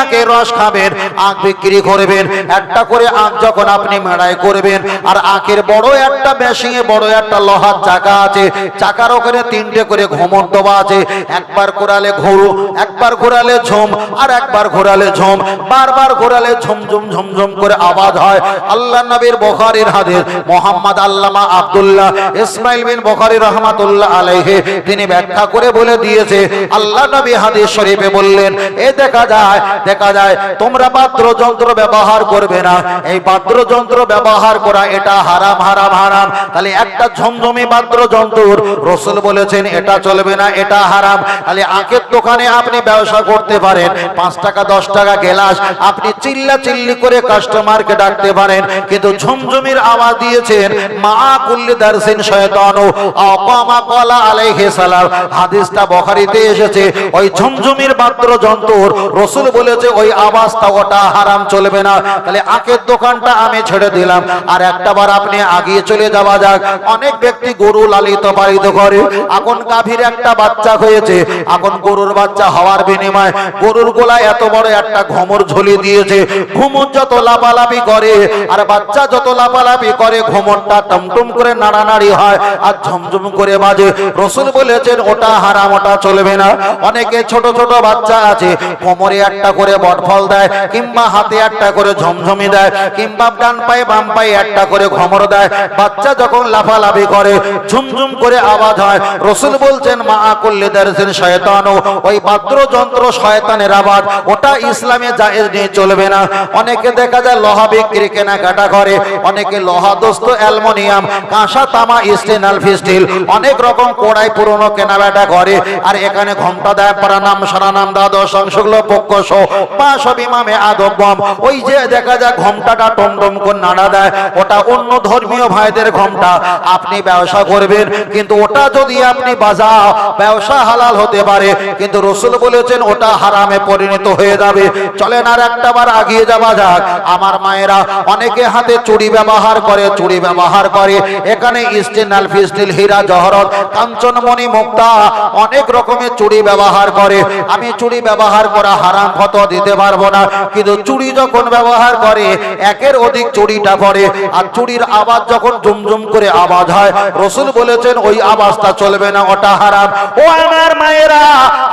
আখের রস খাবেন, আখ বিক্রি করবেন, একটা করে আখ যখন আপনি মেড়াই করবেন, আর আখের বড় একটা মেশিনে বড় একটা লোহার চাকা আছে, চাকার ওখানে তিনটে করে ঘুমর দেওয়া আছে, একবার ঘোরালে ঘুরু, একবার ঘোরালে ঝুম, আর একবার ঘোরালে ঝুম, বারবার ঘোরালে ঝুমঝুম ঝুমঝুম করে আওয়াজ হয়। আল্লাহ নবীর বুখারীর হাদিস, মোহাম্মদ আল্লামা আব্দুল্লাহ ইসমাইল বিন বুখারী রাহমাতুল্লাহ আলাইহি তিনি ব্যাখ্যা করে বলে দিয়েছে, আল্লাহ নবী হাদিস শরীফে বললেন, এ দেখা যায় তোমরা বাদ্যযন্ত্র ব্যবহার করবে না, এই বাদ্যযন্ত্র ব্যবহার করা এটা হারাম হারাম হারাম। তাহলে একটা ঝমঝমি বাদ্যযন্ত্র রাসূল বলেছেন এটা চলবে না, এটা হারাম। তাহলে আখের দোকানে আপনি ব্যবসা করতে পারেন, 5 টাকা 10 টাকা গ্লাস আপনি চিল্লা চিল্লি করে কাস্টমারকে ডাকতে পারেন, কিন্তু ঝমঝমির আওয়াজ দিয়েছেন মা কুল্লি দারসিন শয়তানু আকামা ক্বালা আলাইহিস সালাম, হাদিসটা বুখারীতে এসেছে। ওই ঝমঝমির বাদ্যযন্ত্র রাসূল বলেছে ওই আওয়াজটা ওটা হারাম, চলবে না। তাহলে আখের দোকানটা আমি ছেড়ে দিলাম। আর একটাবার আপনি আগিয়ে চলে যাওয়া যাক, অনেক ব্যক্তি গরু লালিত পালিত করে, এখন গাভীর একটা বাচ্চা হয়েছে, এখন গরুর বাচ্চা হওয়ার বিনিময়ে গরুর গলায় এত বড় একটা ঘুমর ঝুলিয়ে দিয়েছে, ঘুমর যত লাফালাফি করে আর বাচ্চা যত লাফালাফি করে ঘুমরটা টমটম করে নাড়ানাড়ি হয় আর ঝমঝম করে বাজে। রাসূল বলেছেন ওটা হারাম, ওটা চলবে না। অনেকে ছোট ছোট বাচ্চা আছে, কোমরে একটা করে বটফল দেয়, কিংবা হাতে একটা করে ঝমঝমি দেয়, কিংবা ডান পায়ে বাম পায়ে একটা করে ঘুমর দেয়, বাচ্চা যখন লাফালাফি করে ঝুমঝুম করে আওয়াজ হয়। রাসূল বলছেন মা কুল্লি দারসিন শয়তানু, ওই বাদ্যযন্ত্র শয়তানের আওয়াজ, ওটা ইসলামে জায়েজ নেই, চলবে না। অনেকে দেখা যায় লোহা বিক্রি কেনাকাটা করে, অনেকে লোহা দোস্ত অ্যালুমিনিয়াম কাঁসা তামা স্টেনাল ফিস্টিল অনেক রকম কোড়াই পুরনো কেনাবেটা করে, আর এখানে ঘন্টা দেয় প্রাণাম সারানাম দ্বাদশ অংশগুলো পক্ষ সহ বা সব ইমামে আদবম, ওই যে দেখা যায় ঘন্টাটা টমটম করে নাড়া দেয়, ওটা অন্য ধর্মীয় ভাইদের ঘন্টা। আপনি ব্যবসা করবেন, কিন্তু ওটা যদি আপনি বাজাও ব্যবসা হালাল হতে পারে, কিন্তু রাসূল বলেছেন ওটা হারামে পরিণত হয়ে যাবে। চলেন আর একটাবার আগিয়ে যাওয়া যাক। আমার মায়েরা অনেকে হাতে চুড়ি ব্যবহার করে, এখানে স্টেনাল ফিস্টিল হীরা জহরত কাঞ্চনমণি মুক্তা অনেক রকমের চুড়ি ব্যবহার করে। আমি চুড়ি ব্যবহার করা হারাম ফতোয়া দিতে পারবো না, কিন্তু চুড়ি যখন ব্যবহার করে একের অধিক চুড়িটা পরে, আর চুড়ির আওয়াজ যখন জুমজুম করে আওয়াজ হয় রাসূল বলেছেন ওই আওয়াজটা চলবে না, ওটা হারাম। ও আমার মায়েরা,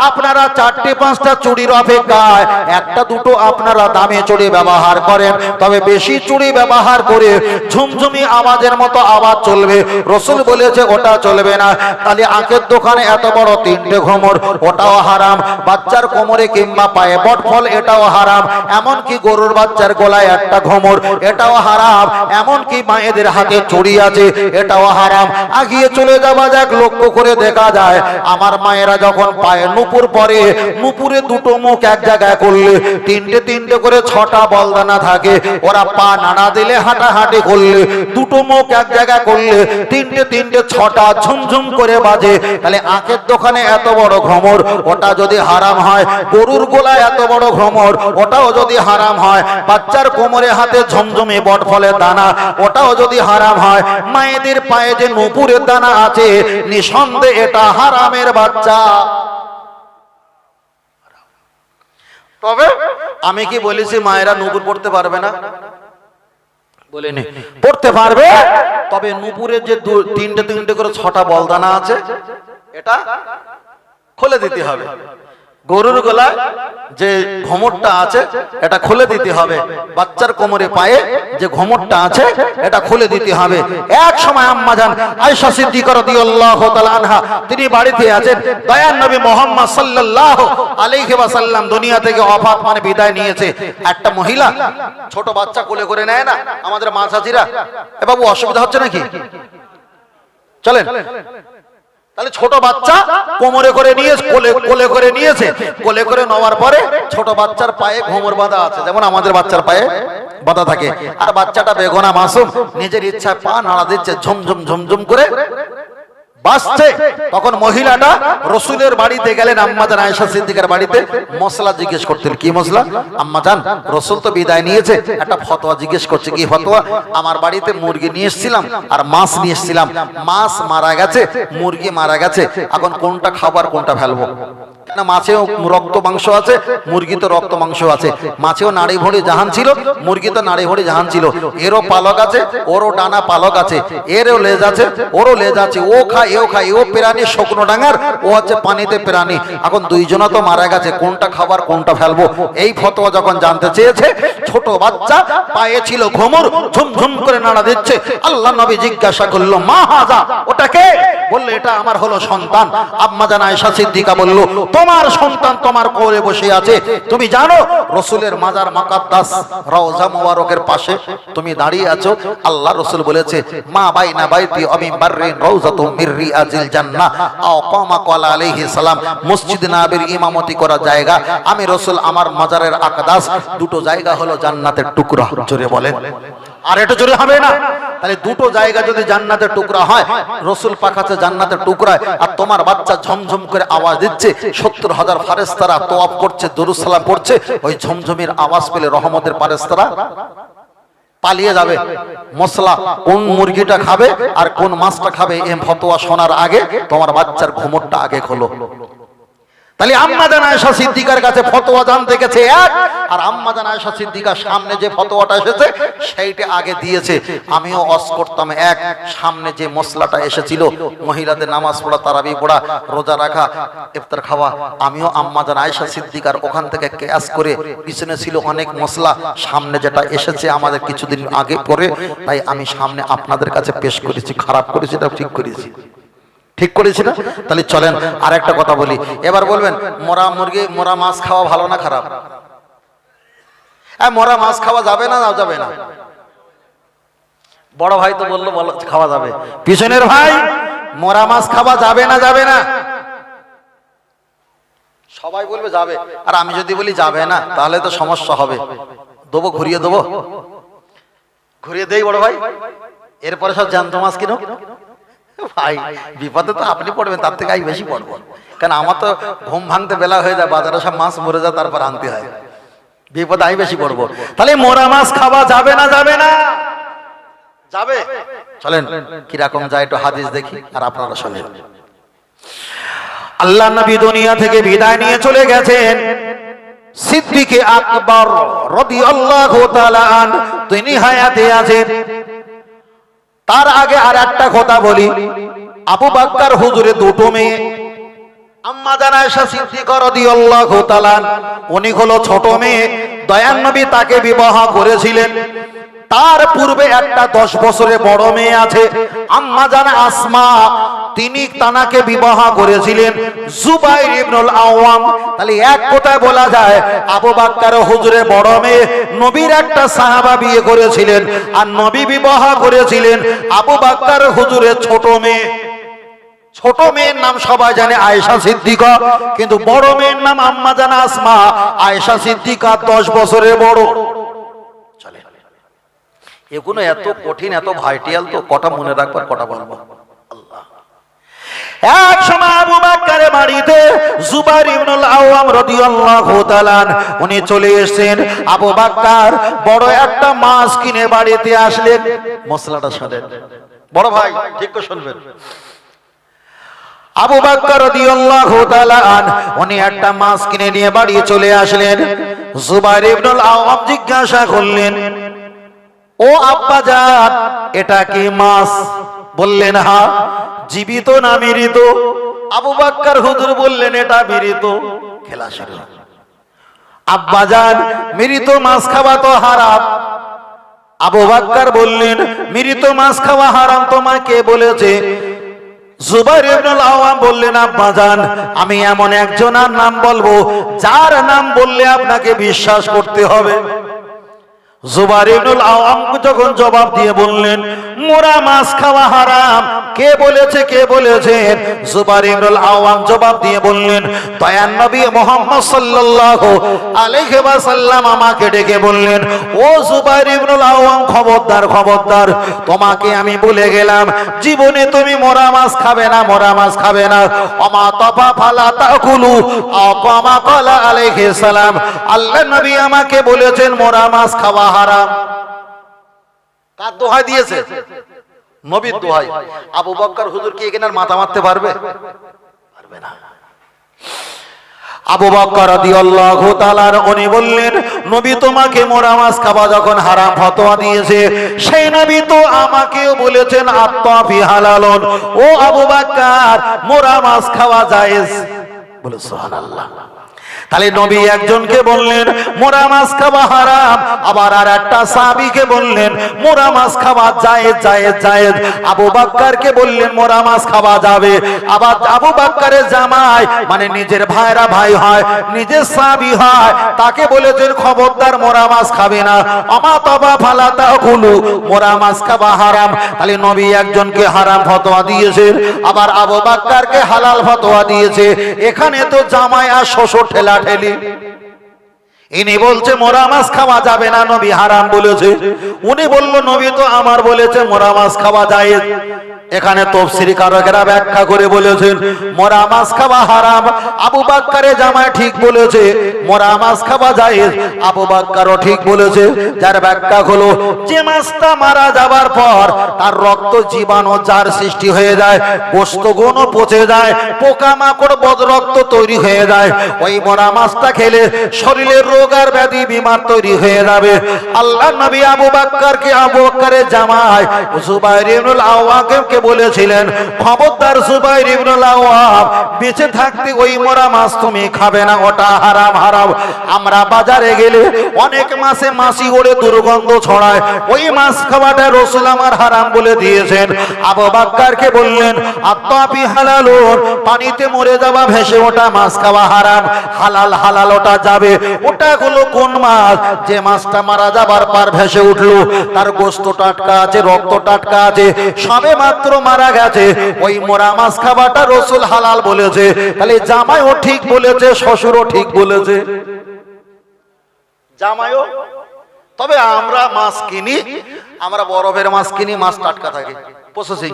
আপনারা 4-5টা চুড়ির অপেক্ষায় একটা দুটো আপনারা দামে চুড়ি ব্যবহার করেন, তবে বেশি চুড়ি ব্যবহার করে ঝুমঝুমি আওয়াজের মতো আওয়াজ চলবে, রাসূল বলেছে ওটা চলবে না। তাহলে আখের দোকানে এত বড় 3টে ঘুমর, ওটাও হারাম। বাচ্চার কোমরে কিংবা পায়ে বটফল, এটাও হারাম। এমনকি গরুর বাচ্চার গলায় একটা ঘুমর, এটাও হারাম। এমনকি মায়েদের হাতে চুড়ি আছে, এটাও হারাম। আগিয়ে চলে যাওয়া যাক, লক্ষ্য করে দেখা যায় আমার মায়েরা যখন পায়ে নুপুর পরে, নুপুরে দুটো মুখ এক জায়গায় করলে তিনটে করে 6টা বলদানা থাকে, ওরা পা নাড়া দিলে হাঁটাহাঁটি করলে দুটো মুখ এক জায়গায় করলে তিনটে 6টা ঝুমঝুম করে বাজে। তাহলে আখের দোকানে এত বড় ঘুমর, ওটা যদি হারাম হয়, গরুর গলায় এত বড় ঘুমর, ওটাও যদি হারাম হয়, বাচ্চার কোমরে হাতে ঝমঝমে বটফলের দানা, ওটাও যদি হারাম হয়, মায়েদের পায়ে যে নুপুরের দানা আছে, নিঃসন্দেহে এটা হারামের বাচ্চা। তবে আমি কি বলেছি মায়েরা নুপুর পড়তে পারবে না? বলিনি, পড়তে পারবে, তবে নুপুরের যে তিনটে করে 6টা বলদানা আছে, এটা খুলে দিতে হবে। গরুর গলায় যে ঘুমরটা আছে এটা খুলে দিতে হবে, বাচ্চার কোমরে পায়ে যে ঘুমরটা আছে এটা খুলে দিতে হবে। এক সময় আম্মা জান আয়েশা সিদ্দিকা রাদিয়াল্লাহু তাআলা আনহা তিনি বাড়িতে আছেন, দয়ার নবী মুহাম্মদ সাল্লাল্লাহু আলাইহি ওয়াসাল্লাম দুনিয়া থেকে ওফাত মানে বিদায় নিয়েছে। একটা মহিলা ছোট বাচ্চা কোলে করে নেয় না আমাদের মা চাচিরা, এ বাবু অসুবিধা হচ্ছে নাকি? চলেন। তাহলে ছোট বাচ্চা কোমরে করে নিয়ে কোলে করে নিয়েছে, কোলে করে নেওয়ার পরে ছোট বাচ্চার পায়ে ঘুমর বাঁধা আছে, যেমন আমাদের বাচ্চার পায়ে বাঁধা থাকে, আর বাচ্চাটা বেগোনা মাসুম নিজের ইচ্ছায় পা নাড়া দিচ্ছে ঝুমঝুম ঝুমঝুম করে। বাসছে তখন মহিলাটা রসুলের বাড়িতে গেলেন, আম্মাজান আয়েশা সিদ্দিকার বাড়িতে মশলা জিজ্ঞেস করতেন। কি মশলা? আম্মাজান রসুল তো বিদায় নিয়েছে, একটা ফতোয়া জিজ্ঞেস করছে। কি ফতোয়া? আমার বাড়িতে মুরগি নিয়ে এসেছিলাম আর মাছ নিয়ে এসেছিলাম, মাছ মারা গেছে, মুরগি মারা গেছে, এখন কোনটা খাবার কোনটা ফেলবো? না, মাছেও রক্ত মাংস আছে, মুরগি তো রক্ত মাংস আছে। মাছেও নাড়ি ভড়ি জাহান ছিল, মুরগি তো নাড়ি ভড়ি জাহান ছিল। এরও পালক আছে, ওরও ডানা পালক আছে, এরও লেজ আছে, ওরও লেজ আছে, ও খায় এও খায়, ও প্রাণী শুকনো ডাঙার, ও হচ্ছে পানিতে প্রাণী। এখন দুইজনা তো মারা গেছে, কোনটা খাবার কোনটা ফেলবো? এই ফতোয়া যখন জানতে চেয়েছে, ছোট বাচ্চা পায়ে ছিল ঘুমুর, ঝুমঝুম করে নাড়া দিচ্ছে। আল্লাহ নবী জিজ্ঞাসা করলো, মা হাজা, ওটা কে? বললো, এটা আমার হলো সন্তান। আম্মাজান আয়েশা সিদ্দিকা বলল, তোমার সন্তান তোমার কোলে বসে আছে, তুমি জানো রসুলের মাজার মুকাদ্দাস রওজা মুবারকের পাশে তুমি দাঁড়িয়ে আছো। আল্লাহ রসুল বলেছে, মা বাইনা বাইতি ওয়া মিম্বারিন রওজাতুম মির রিয়াজিল জান্নাহ আও কামা ক্বালা আলাইহিস সালাম, মসজিদ নববীর ইমামতি করা জায়গা, আমি রসুল আমার মাজারের আকদাস, দুটো জায়গা হলো জান্নাতের টুকরা। জোরে বলেন, আর এটা জোরে হবে না। তাহলে দুটো জায়গা যদি জান্নাতের টুকরা হয়, রসুল পাক আছে জান্নাতের টুকরায়, আর তোমার বাচ্চা ঝমঝম করে আওয়াজ দিচ্ছে, 70,000 ফেরেশতারা তওয়াফ করছে, দরুদ সালাম পড়ছে, ওই ঝমঝমের আওয়াজ পেলে রহমতের ফেরেশতারা পালিয়ে যাবে। মশলা কোন মুরগিটা খাবে আর কোন মাছটা খাবে, এই ফতোয়া শোনার আগে তোমার বাচ্চার ঘুমটটা আগে খোলো। তাহলে আম্মাজান আয়েশা সিদ্দিকার কাছে ফতোয়া জানতে গেছে এক, আর আম্মাজান আয়েশা সিদ্দিকার সামনে যে ফতোয়াটা এসেছে সেইটা আগে দিয়েছে। আমিও ওয়াজ করতাম এক, সামনে যে মশলাটা এসেছিল, মহিলাদের নামাজ পড়া, তারাবি পড়া, রোজা রাখা, ইফতার খাওয়া, আমিও আম্মাজান আয়েশা সিদ্দিকার ওখান থেকে কেয়াস করে, পিছনে ছিল অনেক মশলা, সামনে যেটা এসেছে আমাদের কিছুদিন আগে পরে, তাই আমি সামনে আপনাদের কাছে পেশ করেছি। খারাপ করেছি না ঠিক করেছি? ঠিক করেছি না? তাহলে চলেন আর একটা কথা বলি। এবার বলবেন, মরা মুরগি মরা মাছ খাওয়া ভালো না খারাপ? মরা মাছ খাওয়া যাবে না? যাবে না। বড় ভাই তো বললো খাওয়া যাবে, পিছনের ভাই মরা মাছ খাওয়া যাবে না? যাবে না? সবাই বলবে যাবে, আর আমি যদি বলি যাবে না, তাহলে তো সমস্যা হবে। দেবো, ঘুরিয়ে দেবো, ঘুরিয়ে দেই বড় ভাই, এরপরে সব জ্যান্ত মাছ কিনো। ভাই বিপদে তো আপনি পড়বেন, তার থেকে আমি বেশি পড়বো, কারণ আমার তো ঘুম ভাঙতে বেলা হয়ে যায়, বাজারে সব মাছ মরে যায়, তারপর আনতে হয়, বিপদে আমি বেশি পড়বো। তাহলে মোরা মাছ খাওয়া যাবে না? যাবে না? যাবে। চলেন কিরকম যায় একটু হাদিস দেখি, আর আপনারা শোনেন। আল্লাহ নবী দুনিয়া থেকে বিদায় নিয়ে চলে গেছেন, সিদ্দিকে আকবর রাদিয়াল্লাহু তাআলা আনহু তিনি হায়াতে আছেন। তার আগে আর একটা কথা বলি, আবু বকর হুজুরের দুটো মেয়ে, আম্মাজান আয়েশা সিদ্দিকা রাদিয়াল্লাহু তাআলা, উনি হলো ছোট মেয়ে, দয়ার নবী তাকে বিবাহ করেছিলেন। তার পূর্বে একটা 10 বছরের বড় মেয়ে আছে, আম্মাজান আসমা, তিনি তানাকে বিবাহ করেছিলেন জুবাইর ইবনুল আওয়াম। তাহলে এক কথায় বলা যায়, আবু বকর হুজুরের বড় মেয়ে নবীর একটা সাহাবা বিয়ে করেছিলেন, আর নবী বিবাহ করেছিলেন আবু বকর হুজুরের ছোট মেয়ে। ছোট মেয়ের নাম সবাই জানে আয়েশা সিদ্দিকা, কিন্তু বড় মেয়ের নাম আম্মাজান আসমা। আয়েশা সিদ্দিকা 10 বছরের বড়। চলে, এগুলো এত কঠিন, এত ভাইটাল, তো কটা মনে রাখবার, কটা বলবো। এক সময় আবু বকরের বাড়িতে জুবাইর ইবনুল আওয়াম রাদিয়াল্লাহু তাআলা উনি চলে এসেছেন। আবু বকর বড় একটা মাছ কিনে বাড়িতে আসলেন। মশলাটা শুনেন বড় ভাই, ঠিক করে শুনবেন। আবু বকর রাদিয়াল্লাহু তাআলা উনি একটা মাছ কিনে নিয়ে বাড়ি চলে আসলেন। জুবাইর ইবনুল আওয়াম জিজ্ঞাসা করলেন, ও আব্বাজান, এটা কি মাছ? বললেন, হ্যাঁ। জীবিত না মৃত? আবু বকর হুজুর বললেন, এটা মৃত। খেলা শুরু। আব্বাজান, মৃত মাছ খাওয়া তো হারাম। আবু বকর বললেন, মৃত মাছ খাওয়া হারাম তোমাকে বলেছে? জুবাইর ইবনুল আওয়াম বললেন, আব্বাজান, আমি এমন একজনের নাম বলবো যার নাম বললে আপনাকে বিশ্বাস করতে হবে। জুবাইর ইবনুল আওয়াম যখন জবাব দিয়ে বললেন মোরা মাছ খাওয়া হারাম, কে বলেছে কে বলেছেন? জুবাইর ইবনুল আওয়াম জবাব দিয়ে বললেন দয়ার নবী মুহাম্মদ সাল্লাল্লাহু আলাইহি ওয়াসাল্লাম আমাকে ডেকে বললেন, ও জুবাইর ইবনুল আওয়াম, খবরদার খবরদার, তোমাকে আমি বলে গেলাম জীবনে তুমি মোরা মাছ খাবে না, মোরা মাছ খাবে না। ওমা তাফা ফালা তাকুলু আকামা ক্বালা আলাইহিস সালাম, আল্লাহর নবী আমাকে বলেছেন মোরা মাছ খাওয়া হারাম। কার দোহাই দিয়েছে? নবীর দোহাই। আবু বকর হুজুর কি এখানে মাথা মারতে পারবে? পারবে না। আবু বকর রাদিয়াল্লাহু তাআলা উনি বললেন নবী তোমাকে মোরা মাছ খাওয়া যখন হারাম ফতোয়া দিয়েছে, সেই নবী তো আমাকেও বলেছেন আত্তাফি হালালুন, ও আবু বকর মোরা মাছ খাওয়া জায়েজ। বলে সুবহানাল্লাহ। তাহলে নবী একজনকে বললেন মোরা মাছ খাওয়া হারাম, আবার আর একটা সাহাবীকে বললেন মোরা মাছ খাওয়া জায়েজ জায়েজ জায়েজ। আবু বকরকে বললেন মোরা মাছ খাওয়া যাবে। আবার আবু বকরের জামাই মানে নিজের ভাইরা ভাই হয়, নিজের সাহাবী হয়, তাকে বলেছেন খবরদার মোরা মাছ খাবে না। আমা তাবা ফালা তাকুলু, মোরা মাছ খাওয়া হারাম। তাহলে নবী একজনকে হারাম ফতোয়া দিয়েছেন, আবার আবু বকরকে হালাল ফতোয়া দিয়েছে। এখানে তো জামাই আর শ্বশুর ঠেলা ঠেলি। ইনি বলছে মোরা মাছ খাওয়া যাবে না, নবী হারাম বলেছে। উনি বলল নবী তো আমার বলেছে মোরা মাছ খাওয়া যায়। এখানে তাফসীরি কারকেরা ব্যাখ্যা করে বলেছেন মোরা মাছ খাওয়া হারাম, আবু বকরের জামাই ঠিক বলেছে মোরা মাছ খাওয়া জায়েজ, আবু বকরও ঠিক বলেছে। যার ব্যাখ্যা হলো যে মাছটা মারা যাবার পর তার রক্ত জীবাণু যার সৃষ্টি হয়ে যায়, গোশতগুণ পচে যায়, পোকামাকড় বদরক্ত তৈরি হয়ে যায়, ওই মোরা মাছটা খেলে শরীরের রোগ আর ব্যাধি বিমার তৈরি হয়ে যাবে। আল্লাহর নবী আবু বকরের জামাই জুবাইর ইবনুল আওয়ামকে বলেছিলেন খবরদার জুবাইর ইবনুল আওয়াম, বেঁচে থাকতে ওই মোরা মাছ তুমি খাবে না, ওটা হারাম হারাম। আমরা বাজারে গেলে অনেক মাছে মাছি ওড়ে দুর্গন্ধ ছড়ায়, ওই মাছ খাওয়াটা রাসূল আমার হারাম বলে দিয়েছেন। আবু বকরকে বললেন আত্তাফি হালালুন, পানিতে মরে যাওয়া ভেসে ওঠা মাছ খাওয়া হারাম, হালাল হালাল ওটা যাবে। ওটা হলো কোন মাছ? যে মাছটা মারা যাবার পর ভেসে উঠলো, তার গোশত টাটকা আছে, রক্ত টাটকা আছে, সবে মাত্র মারা গেছে, ওই মোরা মাছ খাওয়াটা রাসূল হালাল বলেছে। তাহলে জামাইও ঠিক বলেছে, শ্বশুরও ঠিক বলেছে, জামাইও। তবে আমরা মাছ কিনি, আমরা বরফের মাছ কিনি, মাছ টাটকা থাকে প্রসেসিং।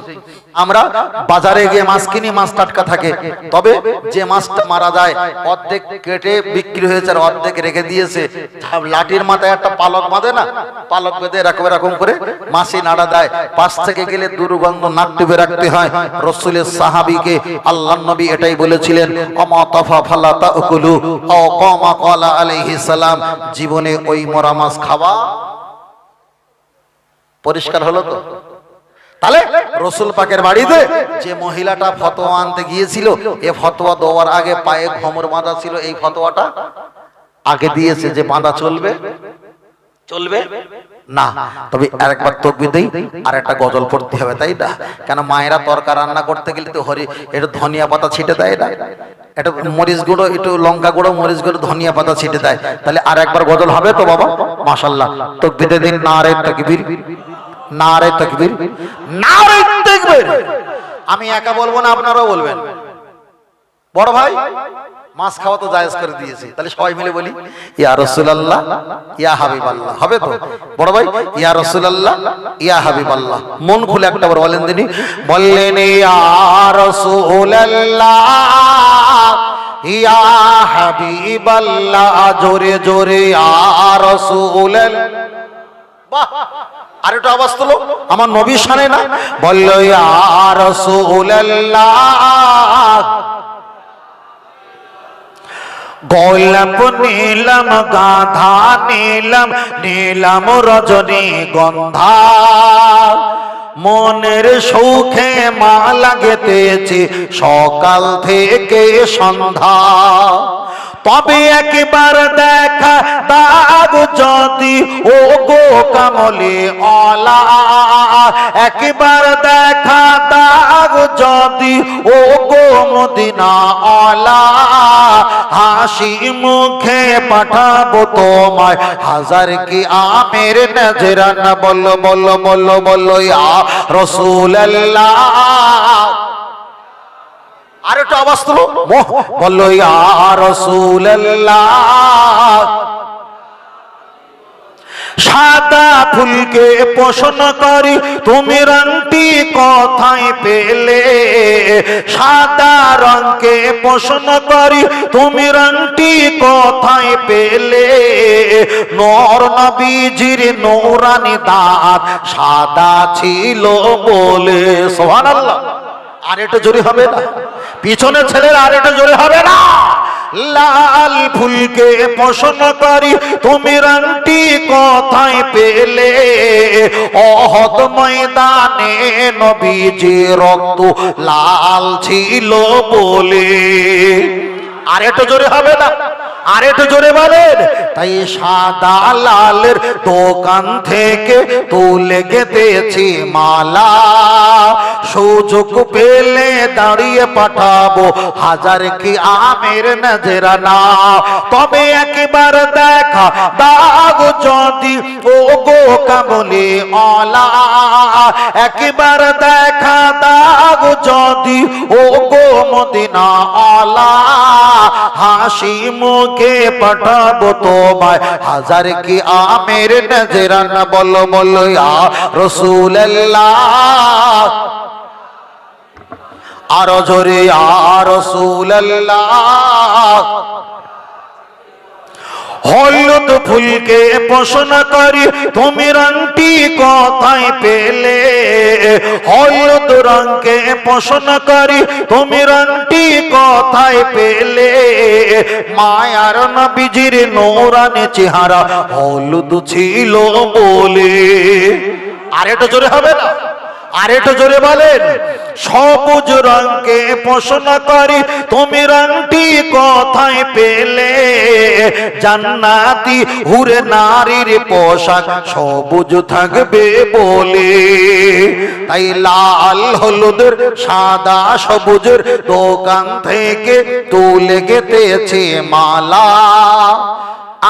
আমরা বাজারে গিয়ে মাছ কিনি, মাছ টাটকা থাকে। তবে যে মাছটা মারা যায় অর্ধেক কেটে বিক্রি হয়েছে আর অর্ধেক রেখে দিয়েছে, লাঠির মাথায় একটা পালক বাঁধে না, পালক বেঁধে এরকম করে মাছি নাড়া দেয়, পাশ থেকে গেলে দুর্গন্ধ নাক টিপে রাখতে হয়। রাসূলের সাহাবীকে আল্লাহর নবী এটাই বলেছিলেন আমা তাফা ফালা তাকুলু আও কামা ক্বালা আলাইহিস সালাম, জীবনে ওই মরা মাছ খাওয়া। পরিষ্কার হলো তো? তাহলে রাসূল পাকের বাড়িতে যে মহিলাটা ফতোয়া আনতে গিয়েছিল, এই ফতোয়া দেওয়ার আগে পায়ে ঘমর বাঁধা ছিল, এই ফতোয়াটা আগে দিয়েছে যে বাঁধা চলবে চলবে না। তবে আরেকবার তাকবীর দেই, আর একটা গজল পড়তে হবে, তাই না? কেন মায়েরা তরকারি রান্না করতে গেলে তো একটু ধনিয়া পাতা ছিটে দেয় না, একটু মরিচ গুঁড়ো, একটু লঙ্কা গুঁড়ো, মরিচ গুঁড়ো, ধনিয়া পাতা ছিটে দেয়। তাহলে আর একবার গজল হবে তো বাবা? মাশাআল্লাহ। তাকবীর দিন, নারে তাকবীর, নারে তাকবীর, নারে তাকবীর। আমি একা বলবো না, আপনারাও বলবেন। বড় ভাই মাছ খাওয়া তো জায়েজ করে দিয়েছি, তাহলে সবাই মিলে বলি ইয়া রাসূলুল্লাহ ইয়া হাবিবাল্লাহ। হবে তো বড় ভাই? ইয়া রাসূলুল্লাহ ইয়া হাবিবাল্লাহ। মন খুলে একটা বার বলেন দিনি, বললেন ইয়া রাসূলুল্লাহ ইয়া হাবিবাল্লাহ, জোরে জোরে ইয়া রাসূলুল্লাহ। বাহ, আর একটু আওয়াজ তোলো, আমার নবীর শানে না? বলল ইয়া রাসূলুল্লাহ, গোলাপ নীলম গাধা নীলম, নীলম রজনী গন্ধা, মনের সুখে মালা গেতেছি সকাল থেকে সন্ধ্যা। তবে একবার দেখা দাগ যদি ও গো কামলে ওয়ালা, একবার দেখা দাগ যদি ও গো মদিনা ওয়ালা, হাসি মুখে পাঠাবো তোমায় হাজার কি আমের নজরানা। বলো বলো বলো বলো ইয়া রাসূলুল্লাহ। আর একটু আওয়াজ তুলো, বলো ইয়া রাসূলুল্লাহ। সাদা ফুলকে পছন্দ করি তুমি রংটি কোথায় পেলে, সাদা রঙকে পছন্দ করি তুমি রংটি কোথায় পেলে, নূর নবীজির নূরানি দাঁত সাদা ছিল বলে। সুবহানাল্লাহ। আর একটু জোরে হবে না? পিছনের ছেলেরা আর একটু জোরে হবে না? লাল ফুলকে পছন্দ করি তুমি রংটি কোথায় পেলে, ওহদ ময়দানে নবীজি রক্ত লাল ছিল বলে। আর একটু জোরে হবে না? আর একটু জোরে বলেন। তাই সাদা লালের দোকান থেকে তুলে গেতেছি মালা, সুযোগ পেলে দাঁড়িয়ে পাঠাবো হাজার কি আমের নজরানা। তবে একবার দেখা দাগ যদি ও গো কামলে ওয়ালা, একবার দেখা দাগ যদি ও গো মদিনা ওয়ালা, হাসি মুখে পাঠাবো তোমায় হাজার কি আমের নজরানা। বলো বলো ইয়া রাসূলুল্লাহ। আরো জোরে ইয়া রাসূলুল্লাহ। হলুদ ফুলকে পছন্দ করি তুমি রংটি কোথায় পেলে, হলুদ রঙকে পছন্দ করি তুমি রংটি কোথায় পেলে, মায়ার নবীজির নূরানি চেহারা হলুদ ছিল বলে। আর একটু জোরে হবে না? আর একটু জোরে বলেন। সবুজ রঙকে পছন্দ করি তুমি রংটি কোথায় পেলে, জান্নাতি হুরে নারীর পোশাক সবুজ থাকবে বলে। তাই লাল হলুদের সাদা সবুজের দোকান থেকে তুলে গেতেছে মালা,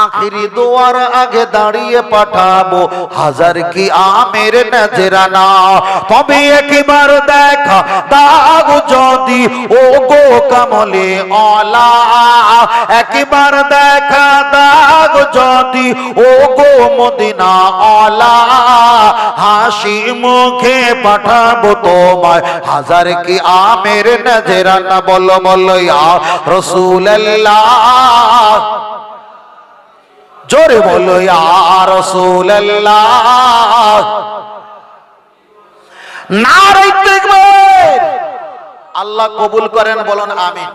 আখিরি দোয়ার আগে দাঁড়িয়ে পাঠাবো হাজার কি আমের নজরানা। তবে একবার দেখা দাগ যদি ও গো কামলে ওয়ালা, একবার দেখা দাগ যদি ও গো মদিনা ওয়ালা, হাসি মুখে পাঠাবো তোমায় হাজার কি আমের নজরানা। বলো বলো ইয়া রাসূলুল্লাহ। জোরে বলো ইয়া রাসূলুল্লাহ। নারে তাকবীর। আল্লাহ কবুল করেন, বলুন আমিন।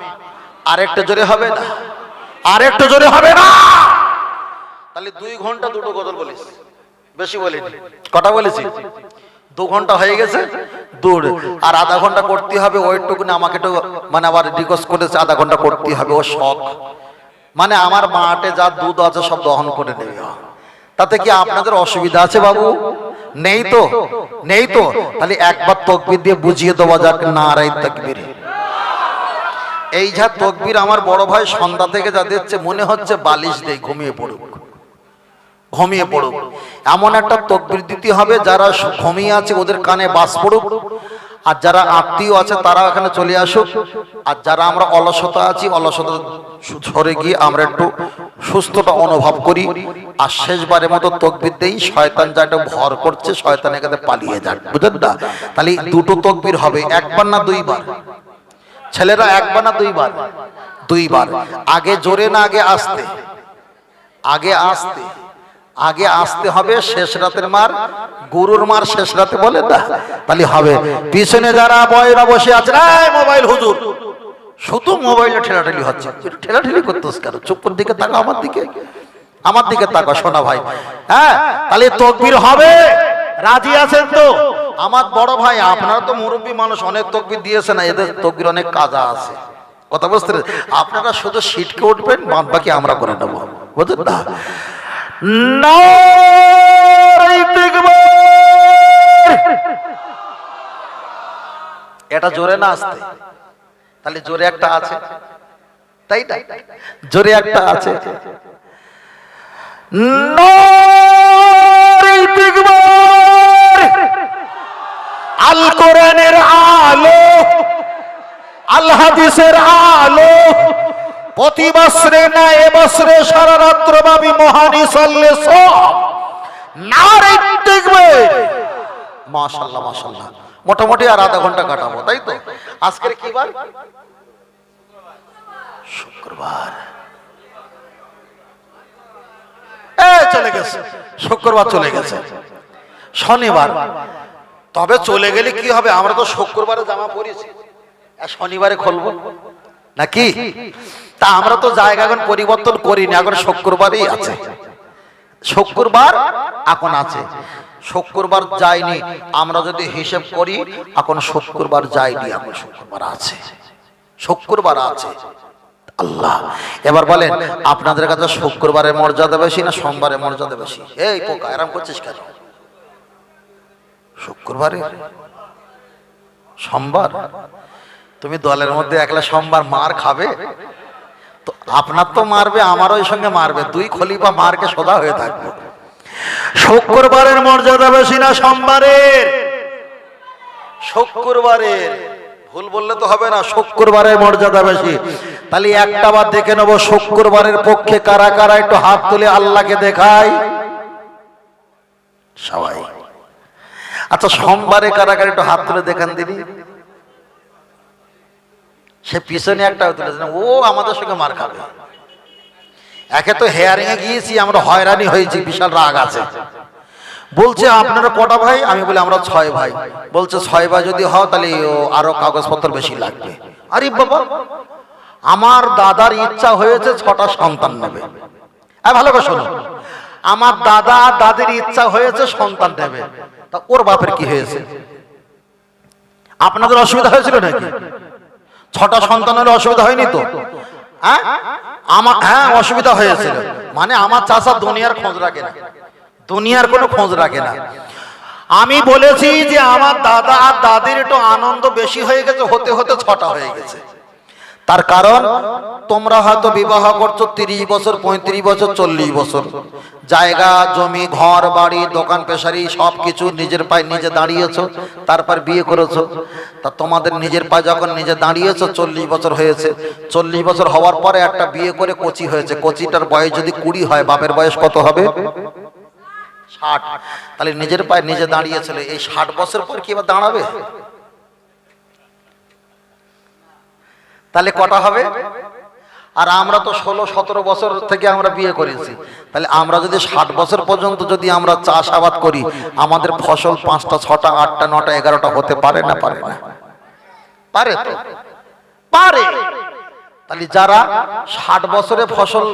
আরেকটু জোরে হবে না? আরেকটু জোরে হবে না? তাহলে 2 ঘন্টা দুটো গজল বলিস, বেশি বলিনি। কটা বলেছি? 2 ঘন্টা হয়ে গেছে। দূর আর আধা ঘন্টা করতে হবে। ওইটুকুনি আমাকে একটু মানে আবার রিকোয়েস্ট করেছে আধা ঘন্টা করতে হবে। ও শখ, মানে আমার মাঠে যা দুধ আছে সব দহন করে নেবে। তাতে কি আপনাদের অসুবিধা আছে বাবু? নেই তো? নেই তো? তাহলে একবার তাকবীর দিয়ে বুঝিয়ে দেওয়া যাক, নারে তাকবীর। এই যা তাকবীর আমার বড় ভাই সন্ধ্যা থেকে যা দিচ্ছে মনে হচ্ছে বালিশ দেই, ঘুমিয়ে পড়ুক, ঘুমিয়ে পড়ুক। এমন একটা তাকবীর দিতে হবে যারা ঘুমিয়ে আছে ওদের কানে বাস পড়ুক, আর যারা আত্মীয় আছে তারা এখানে চলে আসুক, আর যারা আমরা অলসতা আছি অলসতা সরে গিয়ে আমরা একটু সুস্থতা অনুভব করি। আর শেষবারের মতো তাকবীর দেই, শয়তান যা একটু ভর করছে শয়তান এখানে পালিয়ে যাক, বুঝলেন না? তাহলে দুটো তাকবীর হবে, একবার না 2 বার? ছেলেরা একবার না 2 বার? 2 বার। আগে জোরে না আগে আস্তে? আগে আস্তে, আগে আসতে হবে। শেষ রাতের মার গুরুর মার শেষ রাতে বলে না, তাহলে হবে। পিছনে যারা বয়রা বসে আছে, এই মোবাইল হুজুর, শুধু মোবাইলে ঠেলাঠেলি হচ্ছে, ঠেলাঠেলি করতেছ কেন? চুপের দিকে তাকা, আমার দিকে, আমার দিকে তাকা শোনা ভাই। হ্যাঁ, তাহলে তাকবীর হবে। রাজি আছেন তো? আমার বড় ভাই আপনারা তো মুরব্বী মানুষ, অনেক তাকবীর দিয়েছেন, এদের তাকবীর অনেক কাজা আছে। কথা বুঝতে পেরেছেন? আপনারা শুধু সিটকে উঠবেন, বাদ বাকি আমরা করে নেবো, বুঝলেন না? নারে তাকবীর! এটা জোরে না আসতে, তাহলে জোরে একটা আছে, তাই না? জোরে একটা আছে। নারে তাকবীর! আল কোরআনের আলো, আল হাদিসের আলো, প্রতি বছরে না এবছরে সারা রাত্রব্যাপী মহানি চললে সব। নারে তাকবীর! মাশাআল্লাহ মাশাআল্লাহ। মোটামুটি আর আধা ঘন্টা কাটাবো, তাই তো? আজকের কি বার? শুক্রবার। চলে গেছে শুক্রবার, চলে গেছে শনিবার। তবে চলে গেলে কি হবে, আমরা তো শুক্রবারে জামা পরেছি, শনিবারে খুলবো নাকি? তা আমরা তো জায়গা এখন পরিবর্তন করিনি, এখন শুক্রবারই আছে। শুক্রবার এখন আছে, শুক্রবার যায়নি। আমরা যদি হিসেব করি এখন শুক্রবার যায়নি, এখন শুক্রবার আছে, শুক্রবার আছে। আল্লাহ, এবার বলেন আপনাদের কাছে শুক্রবারের মর্যাদা বেশি না সোমবারের মর্যাদা বেশি? এই পোকা, এরকম করছিস কেন? শুক্রবারে, সোমবার? তুমি দলের মধ্যে একলা সোমবার মার খাবে তো? আপনার তো মারবে, আমারও ওই সঙ্গে মারবে, দুই খলিফা মারকে সদা হয়ে থাকবে। শুক্রবারের মর্যাদা বেশি না সোমবারের? শুক্রবারের। ভুল বললে তো হবে না, শুক্রবারের মর্যাদা বেশি। তাহলে একটা বার দেখে নেবো শুক্রবারের পক্ষে কারা কারা, একটু হাত তুলে আল্লাহকে দেখাই সবাই। আচ্ছা, সোমবারে কারা কারা, একটু হাত তুলে দেখান দিবি। সে পিছনে একটা তুলেছে, ও আমাদের সঙ্গে মার খাবে। একে তো হেয়ারিং এ গিয়েছি, আমরা হয়রানি হয়েছি, বিশাল রাগ আছে। বলছে আপনারা কটা ভাই? আমি বলি আমরা 6 ভাই। বলছে 6 ভাই যদি হও তাহলে আরো কাগজপত্র বেশি লাগবে। আরে বাবা, আমার দাদার ইচ্ছা হয়েছে 6টা সন্তান নেবে। ভালো করে শোনো, আমার দাদা দাদির ইচ্ছা হয়েছে সন্তান নেবে। তা ওর বাপের কি হয়েছে? আপনাদের অসুবিধা হয়েছিল নাকি? 6টা সন্তান হলে অসুবিধা হয়নি তো? হ্যাঁ অসুবিধা হয়েছিল। মানে আমার চাচা দুনিয়ার খোঁজ রাখে না, দুনিয়ার কোনো খোঁজ রাখে না। আমি বলেছি যে আমার দাদা আর দাদির একটু আনন্দ বেশি হয়ে গেছে, হতে হতে 6টা হয়ে গেছে। তার কারণ তোমরা হয়তো বিবাহ করছো 30 বছর, 35 বছর, 40 বছর, জায়গা জমি ঘর বাড়ি দোকান পেশারি সবকিছু নিজের পায়ে নিজে দাঁড়িয়েছো, তারপর বিয়ে করেছো। তা তোমাদের নিজের পায়ে যখন নিজে দাঁড়িয়েছো 40 বছর হয়েছে, 40 বছর হওয়ার পরে একটা বিয়ে করে কচি হয়েছে, কচিটার বয়স যদি 20 হয়, বাপের বয়স কত হবে? 60। তাহলে নিজের পায়ে নিজে দাঁড়িয়েছিল, এই 60 বছর পর কি এবার দাঁড়াবে? তাহলে কটা হবে? আর আমরা তো 16-17 বছর থেকে আমরা বিয়ে করেছি। তাহলে আমরা যদি 60 বছর পর্যন্ত যদি আমরা চাষাবাদ করি, আমাদের ফসল 5টা 6টা 8টা 9টা 11টা হতে পারে না? পারে না? পারে তো, পারে। তাহলে যারা 60 বছরে ফসল,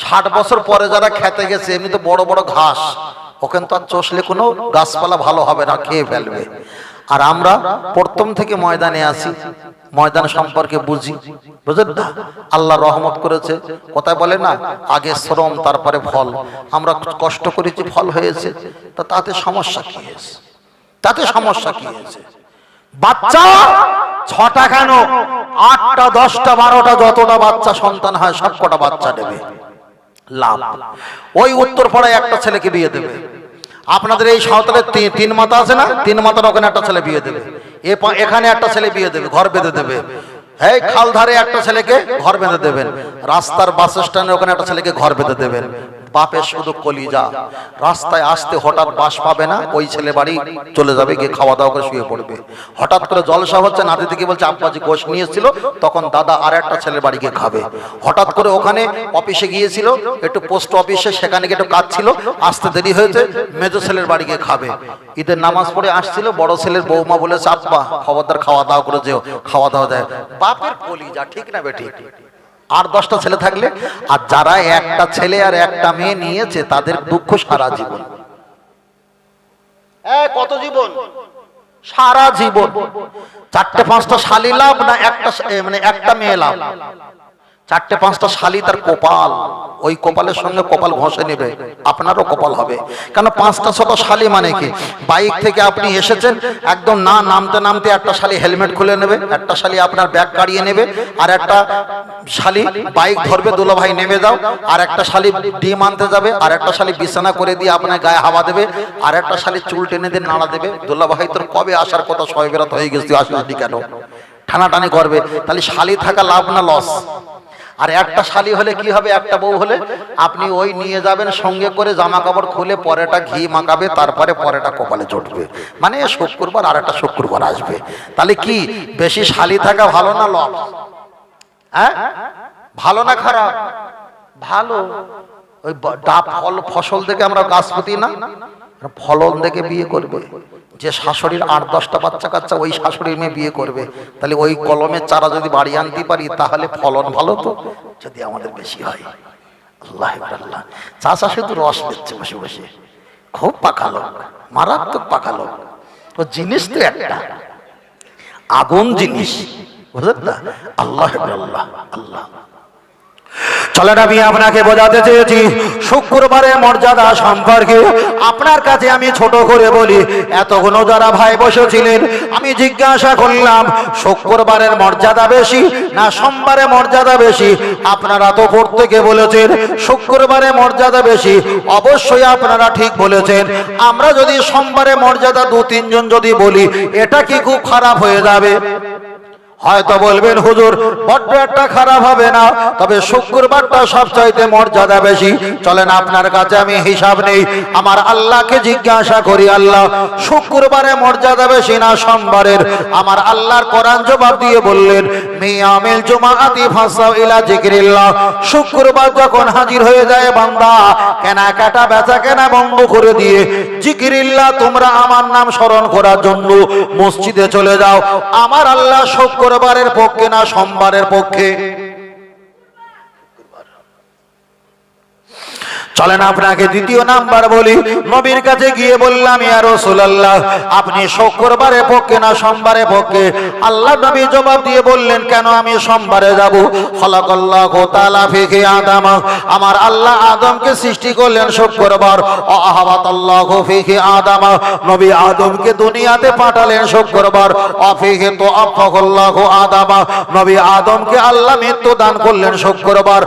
60 বছর পরে যারা খেতে গেছে, এমনি তো বড় বড় ঘাস, ওখানে তো আর চষলে কোনো গাছপালা ভালো হবে না, খেয়ে ফেলবে। আর আমরা প্রথম থেকে ময়দানে আসি, ময়দান সম্পর্কে বুঝি, বুঝলেন না? আল্লাহ রহমত করেছে, কথা বলে না আগে শ্রম তারপরে ফল। আমরা কষ্ট করেছি, ফল হয়েছে, তা তাতে সমস্যা কি হয়েছে? তাতে সমস্যা কি হয়েছে? বাচ্চা 6টা কেন, 8টা 10টা 12টা যতটা বাচ্চা সন্তান হয় সব কটা বাচ্চা দেবে, লাভ। ওই উত্তরপাড়ায় একটা ছেলেকে বিয়ে দেবে। আপনাদের এই সাঁওতালের 3 মাথা আছে না, 3 মাথার ওখানে একটা ছেলে বিয়ে দেবে, এখানে একটা ছেলে বিয়ে দেবে, ঘর বেঁধে দেবে। এই খাল ধারে একটা ছেলেকে ঘর বেঁধে দেবেন, রাস্তার বাস স্ট্যান্ডে ওখানে একটা ছেলেকে ঘর বেঁধে দেবেন। বাপের শুধু কলিজা, রাস্তায় আসতে হঠাৎ বাস পাবে না, ওই ছেলে বাড়ি চলে যাবে, গিয়ে খাওয়া দাওয়া করে শুয়ে পড়বে। হঠাৎ করে জলসা হচ্ছে, নাতি থেকে বলছে আব্বাজি গোশ নিয়েছিল, তখন দাদা আর একটা ছেলের বাড়ি গিয়ে খাবে। হঠাৎ করে ওখানে অফিসে গিয়েছিল, একটু পোস্ট অফিসে, সেখানে গিয়ে একটু কাজ ছিল, আসতে দেরি হয়েছে, মেজো ছেলের বাড়ি গিয়ে খাবে। ঈদের নামাজ পড়ে আসছিল, বড় ছেলের বৌমা বলেছে আব্বা খবরদার খাওয়া দাওয়া করে যেও, খাওয়া দাওয়া দেয়। বাপের কলিজা, ঠিক না বেটি? আর 10টা ছেলে থাকলে, আর যারা একটা ছেলে আর একটা মেয়ে নিয়েছে তাদের দুঃখ সারা জীবন। কত জীবন? সারা জীবন। 4-5টা শালি লাভ না একটা মানে একটা মেয়ে লাভ? 4-5টা শালি তার কপাল, ওই কপালের সঙ্গে কপাল ঘষে নেবে, আপনারও কপাল হবে। কেন 5টা-6টা শালি মানে কি? বাইক থেকে আপনি এসেছেন, একদম না নামতে নামতে একটা শালি হেলমেট খুলে নেবে, একটা শালি আপনার ব্যাগ কাড়িয়ে নেবে, আর একটা শালি বাইক ধরবে, দুলা ভাই নেমে যাও, আর একটা শালি ডিম আনতে যাবে, আর একটা শালি বিছানা করে দিয়ে আপনার গায়ে হাওয়া দেবে, আর একটা শালি চুল টেনে দিয়ে নাড়া দেবে, দুলা ভাই তোর কবে আসার কথা, সবে বেরাত হয়ে গেছে, আসলি কেন, টানাটানি করবে। তাহলে শালি থাকা লাভ না লস? আর একটা শালি হলে কি হবে, একটা বউ হলে আপনি ওই নিয়ে যাবেন সঙ্গে করে, জামা কাপড় খুলে পরেটা ঘি মাখাবে, তারপরে পরেটা কপালে জুটবে, মানে শুক্রবার আর একটা শুক্রবার আসবে। তাহলে কি বেশি শালি থাকা ভালো না লস? হ্যাঁ, ভালো না খারাপ? ভালো। ওই ডাব ফল ফসল দেখে আমরা গাছ পুঁতি না, ফলন দেখে বিয়ে করবে। যে শাশুড়ির 8-10টা বাচ্চা কাচ্চা, ওই শাশুড়ির মেয়ে বিয়ে করবে। তাহলে ওই কলমের চারা যদি বাড়ি আনতে পারি, তাহলে ফলন ভালো তো, যদি আমাদের বেশি হয়। আল্লাহ আল্লাহ। চাষা শুধু রস দিচ্ছে বসে বসে, খুব পাকা লোক, মারাত্মক পাকা লোক। তো জিনিস তো একটা আগুন জিনিস, বুঝলেন না? আল্লাহ আল্লাহ আল্লাহ। চলেন, আমি আপনাকে বোঝাতে চেয়েছি শুক্রবারের মর্যাদা সম্পর্কে। আপনার কাছে আমি ছোট করে বলি, এতগুলো যারা ভাই বসেছিলেন, আমি জিজ্ঞাসা করলাম শুক্রবারের মর্যাদা বেশি না সোমবারের মর্যাদা বেশি? আপনারা তো প্রত্যেকে বলেছেন শুক্রবারের মর্যাদা বেশি। অবশ্যই আপনারা ঠিক বলেছেন। আমরা যদি সোমবারের মর্যাদা 2-3 জন যদি বলি, এটা কি খুব খারাপ হয়ে যাবে? হয়তো বলবেন হুজুর বড্ড একটা খারাপ হবে না, তবে শুক্রবারটা সবচাইতে মর্যাদা বেশি। চলেন আপনার কাছে আমি হিসাব নেই, আমার আল্লাহকে জিজ্ঞাসা করি, আল্লাহ শুক্রবারে মর্যাদা বেশি না সোমবারের? আমার আল্লাহর কোরআন জবাব দিয়ে বললেন, মিয়ামিল জুমাআতি ফাসাউ ইলা যিকরিল্লাহ। শুক্রবার যখন হাজির হয়ে যায় বান্দা, কেনাকাটা বেচা কেনা বন্ধ করে দিয়ে যিকরিল্লাহ, তোমরা আমার নাম স্মরণ করার জন্য মসজিদে চলে যাও। আমার আল্লাহ শুক্রবারের পক্ষে না সোমবারের পক্ষে? চলেন আপনাকে দ্বিতীয় নাম্বার বলি। নবীর কাছে গিয়ে বললাম, ইয়া রাসূলুল্লাহ, আপনি শুক্রবারের পক্ষে না সোমবারের পক্ষে? আল্লাহ নবী জবাব দিয়ে বললেন, কেন আমি সোমবারে যাব? খালাকাল্লাহু তাআলা ফিহি আদম, আমার আল্লাহ আদমকে সৃষ্টি করলেন শুক্রবার। আহাবাতাল্লাহু ফিহি আদম, নবী আদমকে দুনিয়াতে পাঠালেন শুক্রবার। অফিহি তুআফাহুল্লাহু আদম, নবী আদমকে আল্লাহ মৃত্যু দান করলেন শুক্রবার।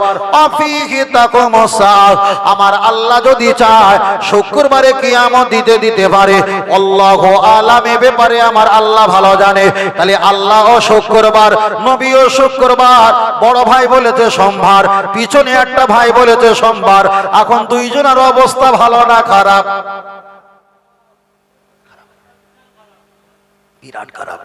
অফিহি তাকুমুস সাআহ, আমার আল্লাহ যদি চায় শুক্রবারে কিয়ামত দিতে পারে। আল্লাহু আলাম, এ ব্যাপারে আমার আল্লাহ ভালো জানে। তাহলে আল্লাহও শুক্রবার, নবীও শুক্রবার। বড় ভাই বলেছে সোমবার, পিছনে একটা ভাই বলেছে সোমবার। এখন দুইজনের অবস্থা ভালো না খারাপ? বিরাট খারাপ।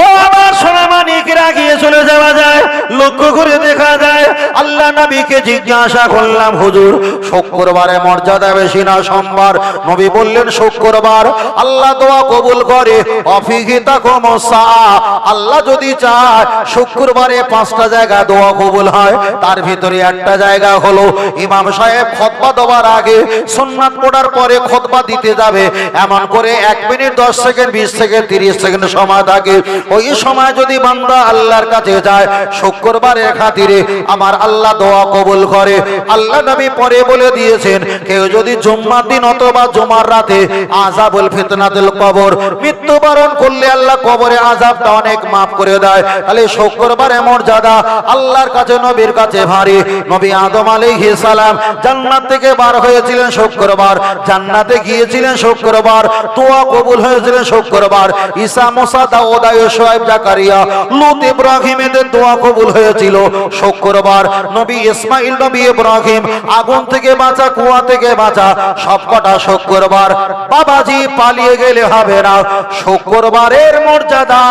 ও আমার সোনামানিকরা, গিয়ে চলে যাওয়া যায়, লক্ষ্য করে দেখা যায় আল্লাহ নবীকে জিজ্ঞাসা করলাম, হুজুর শুক্রবারে মর্যাদা বেশি না সোমবার? নবী বললেন শুক্রবার। আল্লাহ দোয়া কবুল করে। অফিহি তাকুমুস সাআহ, আল্লাহ যদি চায় শুক্রবারে 5টা জায়গা দোয়া কবুল হয়। তার ভিতরে একটা জায়গা হলো ইমাম সাহেব খুতবা দেওয়ার আগে, সুন্নাত পড়ার পরে খুতবা দিতে যাবে, এমন করে 1 মিনিট 10 সেকেন্ড 20 সেকেন্ড 30 সেকেন্ড সময় থাকে। ওই সময় যদি বান্দা আল্লাহর কাছে যায় শুক্রবারের খাতিরে, আমার আল্লাহ দোয়া কবুল করে। আল্লাহ নবী পরে বলে দিয়েছেন, কেউ যদি জুম্মার দিন অথবা জুমার রাতে আযাবুল ফিতনাতুল কবর, মৃত্যুবরণ করলে আল্লাহ কবরে আযাবটা অনেক মাফ করে দেয়। তাহলে শুক্রবারের মর্যাদা আল্লাহর কাছে, নবীর কাছে ভারী। নবী আদম আলাইহিস সালাম জান্নাত থেকে বার হয়েছিলেন শুক্রবার, জান্নাতে গিয়েছিলেন শুক্রবার, দোয়া কবুল হয়েছিলেন শুক্রবার। ঈসা, মুসা, দাউদ, শুআয়ব, জাকারিয়া, লূত, ইব্রাহিমের দোয়া কবুল হয়েছিল শুক্রবার। নবী ইসমাইল, নবী ইব্রাহিম আগুন থেকে বাঁচা, কুয়া থেকে বাঁচা, সবকটা শুক্রবার। বাবাজি পালিয়ে গেলে হবে না। শুক্রবারের মর্যাদা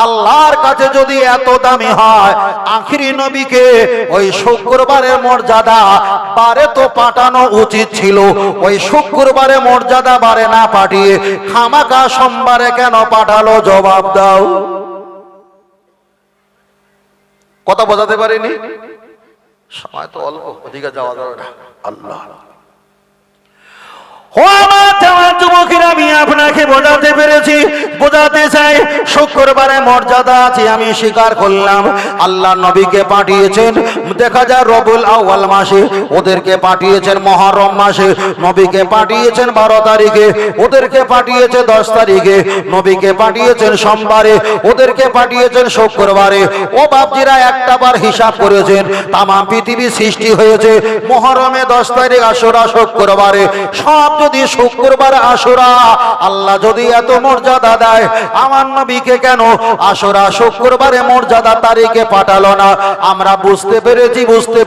আল্লাহর কাছে যদি এত দামি হয়, আখিরি নবীকে ওই শুক্রবারের মর্যাদা বারে তো পাঠানো উচিত ছিল। ওই শুক্রবারের মর্যাদা বারে না পাঠিয়ে খামাকা সোমবারে কেন পাঠালো? জবাব দাও। কথা বোঝাতে পারিনি? সময় তো অল্প, ওদিকে যাওয়া যাবে না। আল্লাহ ও আমার জওয়ান যুবকেরা, আমি আপনাকে বোঝাতে পেরেছি, বোঝাতে চাই শুক্রবারে মর্যাদা আছে, আমি স্বীকার করলাম। আল্লাহ নবীকে পাঠিয়েছেন দেখা যায় রবিউল আউয়াল মাসে, ওদেরকে পাঠিয়েছেন মুহররম মাসে, নবীকে পাঠিয়েছেন 12 তারিখে, ওদেরকে পাঠিয়েছে 10 তারিখে, নবীকে পাঠিয়েছেন সোমবারে, ওদেরকে পাঠিয়েছেন শুক্রবারে। ও বাপজিরা, একটা বার হিসাব করেছেন তাম পৃথিবী সৃষ্টি হয়েছে মুহররমে 10 তারিখ, আশুরা শুক্রবারে। সব যদি শুক্রবার আশুরা আল্লাহ যদি এত মর্যাদা দেয়, আমার নবীকে কেন আশুরা শুক্রবারে মর্যাদা তারিখে পাঠালো না? আমরা বুঝতে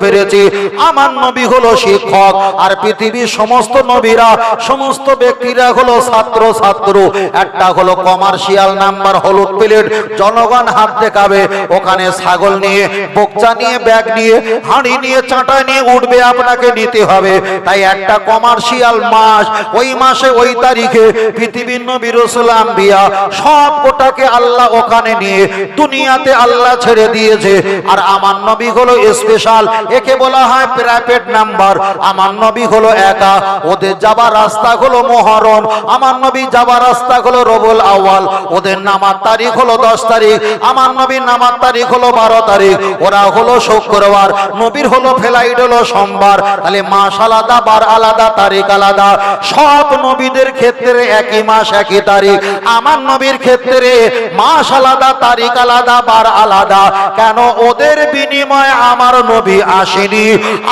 পেরেছি আমার নবী হলো শিক্ষক, আর পৃথিবীর সমস্ত নবীরা, সমস্ত ব্যক্তিরা হলো ছাত্র। একটা হলো কমার্শিয়াল নাম্বার, হলুদ প্লেট, জনগণ হাত দেখাবে, ওখানে ছাগল নিয়ে, বকচা নিয়ে, ব্যাগ নিয়ে, হাঁড়ি নিয়ে, চাঁটা নিয়ে উঠবে, আপনাকে নিতে হবে। তাই একটা কমার্শিয়াল মাস, ওই মাসে ওই তারিখে পৃথিবীর নবী রাসূল আম্বিয়া সব কোটাকে আল্লাহ ওখানে নিয়ে দুনিয়াতে আল্লাহ ছেড়ে দিয়েছে। আর আমার নবী হলো স্পেশাল, একে বলা হয় প্রাইভেট নাম্বার। আমার নবী হলো একা, ওদের যাবার রাস্তা হলো মুহররম, আমার নবী যাবার রাস্তা হলো রবিউল আউয়াল, ওদের নামার তারিখ হলো 10 তারিখ, আমার নবীর নামার তারিখ হলো 12 তারিখ, ওরা হলো শুক্রবার, নবীর হলো ফ্লাইট হলো সোমবার। তাহলে মাস আলাদা, বার আলাদা, তারিখ আলাদা। সব নবীদের ক্ষেত্রে একই মাস একই তারিখ, আমার নবীর ক্ষেত্রে মাস আলাদা, তারিখ আলাদা, বার আলাদা। কেন? ওদের বিনিময়ে আমার নবী আসেনি,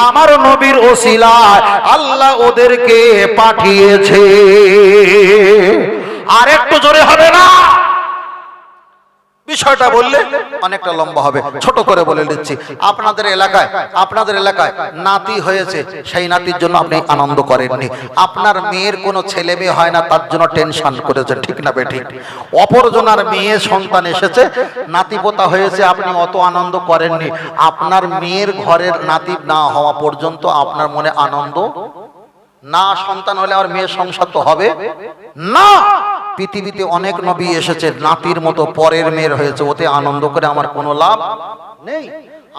আমার নবীর ওসিলায় আল্লাহ ওদেরকে পাঠিয়েছে। আর একটু জোরে হবে না? বিষয়টা বললে অনেকটা লম্বা হবে, ছোট করে বলে দিচ্ছি। আপনাদের এলাকায় নাতি হয়েছে, সেই নাতির জন্য আপনি আনন্দ করেননি। আপনার মেয়ের কোনো ছেলে মেয়ে হয় না, তার জন্য টেনশন করেছেন, ঠিক না বেঠিক? অপরজনের মেয়ে সন্তান এসেছে, নাতি পোতা হয়েছে, আপনি অত আনন্দ করেননি। আপনার মেয়ের ঘরের নাতি না হওয়া পর্যন্ত আপনার মনে আনন্দ না। সন্তান হলে আর মেয়ের সংসার তো হবে না। পৃথিবীতে অনেক নবী এসেছে, নাতির মতো পরের মেয়ের হয়েছে, ওতে আনন্দ করে আমার কোনো লাভ নেই।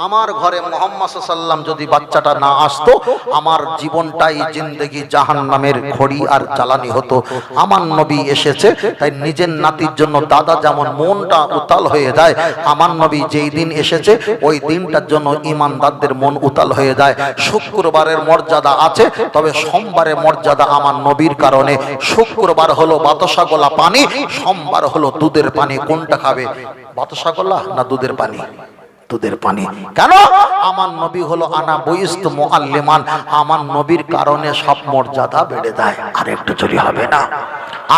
আমার ঘরে মুহাম্মদ সাল্লাল্লাহু আলাইহি ওয়াসাল্লাম যদি বাচ্চাটা না আসতো, আমার জীবনটাই জিন্দেগি জাহান্নামের খড়ি আর জ্বালানি হতো। আমার নবী এসেছে, তাই নিজের নাতির জন্য দাদা যেমন মনটা উতাল হয়ে যায়, আমার নবী যেই দিন এসেছে ওই দিনটার জন্য ঈমানদারদের মন উতাল হয়ে যায়। শুক্রবারের মর্যাদা আছে, তবে সোমবারের মর্যাদা আমার নবীর কারণে। শুক্রবার হলো বাতাসা গোলা পানি, সোমবার হলো দুধের পানি। কোনটা খাবে, বাতাসা গোলা না দুধের পানি? দুধের পানি। কেন? আমার নবী হলো আনা বইস্ত মুআল্লিমান, আমার নবীর কারণে সব মর্যাদা বেড়ে যায়। আর একটু জোরে হবে না?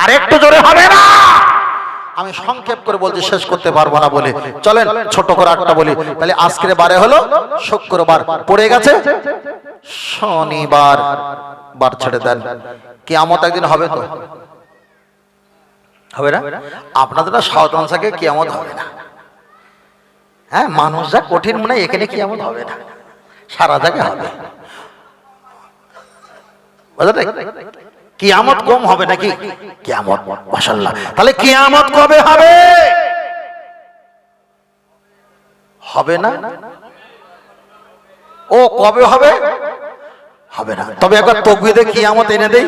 আর একটু জোরে হবে না? আমি সংক্ষেপ করে বলতে শেষ করতে পারবো না বলে চলেন ছোট করে একটা বলি। তাহলে আজকের বারে হলো শুক্রবার, পড়ে গেছে শনিবার, বার ছেড়ে দেন। কিয়ামত একদিন হবে তো? হবে না? আপনাদের সাবধান থাকে, কিয়ামত হবে না। হ্যাঁ, মানুষ যা কঠিন মনে হয়, এখানে কিয়ামত হবে না, সারা জায়গায় হবে। কিয়ামত কম হবে নাকি? কিয়ামত মাশাআল্লাহ। তাহলে কিয়ামত কবে হবে? হবে না? ও কবে হবে? হবে না। তবে একবার তাকবীরে কিয়ামত এনে দেই,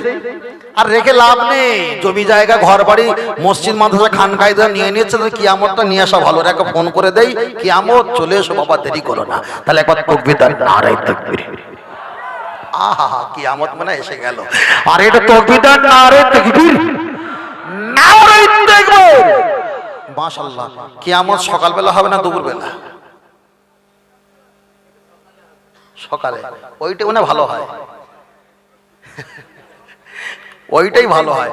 আর রেখে লাভ নেই। জমি জায়গা, ঘর বাড়ি, মসজিদ মাদ্রাসা, খানকায়দা নিয়ে নিচ্ছে, কিয়ামতটা নিয়ে আসা ভালো। একটা ফোন করে দেই, কিয়ামত চলে এসো বাবা, দেরি করো না। তাহলে একবার তাকবীর দেন, নারে তাকবীর। আহা, কিয়ামত মানে এসে গেল। আর এটা তাকবীর দেন, নারে তাকবীর, নারে তাকবীর। মাশাআল্লাহ। কিয়ামত সকালবেলা হবে না দুপুরবেলা? সকালে। ওইটা মানে ভালো হয়, ওইটাই ভালো হয়।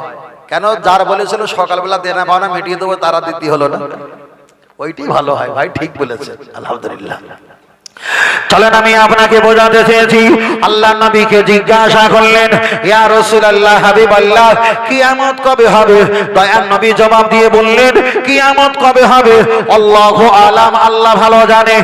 কেন? যার বলেছিল সকালবেলা দেনা পাওনা মিটিয়ে দেবো, তারা দিতে হলো না, ওইটাই ভালো হয়। ভাই ঠিক বলেছেন, আলহামদুলিল্লাহ। চলেন, আমি আপনাকে বোঝাতে চেয়েছি। আল্লাহ নবীকে জিজ্ঞাসা করলেন, ইয়া রাসূলুল্লাহ, হাবিবাল্লাহ, কিয়ামত কবে হবে? দয়ার নবী জবাব দিয়ে বললেন, কিয়ামত কবে হবে আল্লাহু আলাম, আল্লাহ ভালো জানে।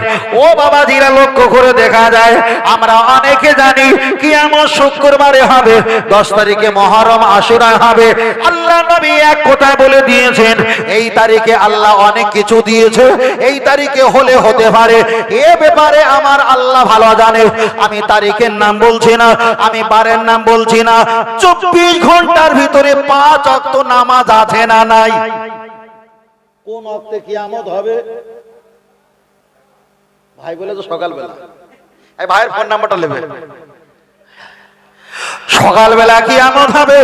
ও বাবাজিরা, লক্ষ্য করে দেখা যায় আমরা অনেকে জানি কিয়ামত শুক্রবারে হবে, 10 তারিখে মুহররম আশুরা হবে। আল্লাহ নবী এক কথা বলে দিয়েছেন, এই তারিখে আল্লাহ অনেক কিছু দিয়েছে, এই তারিখে হলে হতে পারে। এ ব্যাপারে আমার আল্লাহ ভালো জানে। আমি তারিখের নাম বলছি না, আমি বারের নাম বলছি না। 24 ঘন্টার ভিতরে 5 ওয়াক্ত নামাজ আছে না নাই? কোন ওয়াক্তে কিয়ামত হবে? ভাই বলে তো সকালবেলা। এই ভাইয়ের ফোন নাম্বারটা নেবে। সকালবেলা কিয়ামত হবে।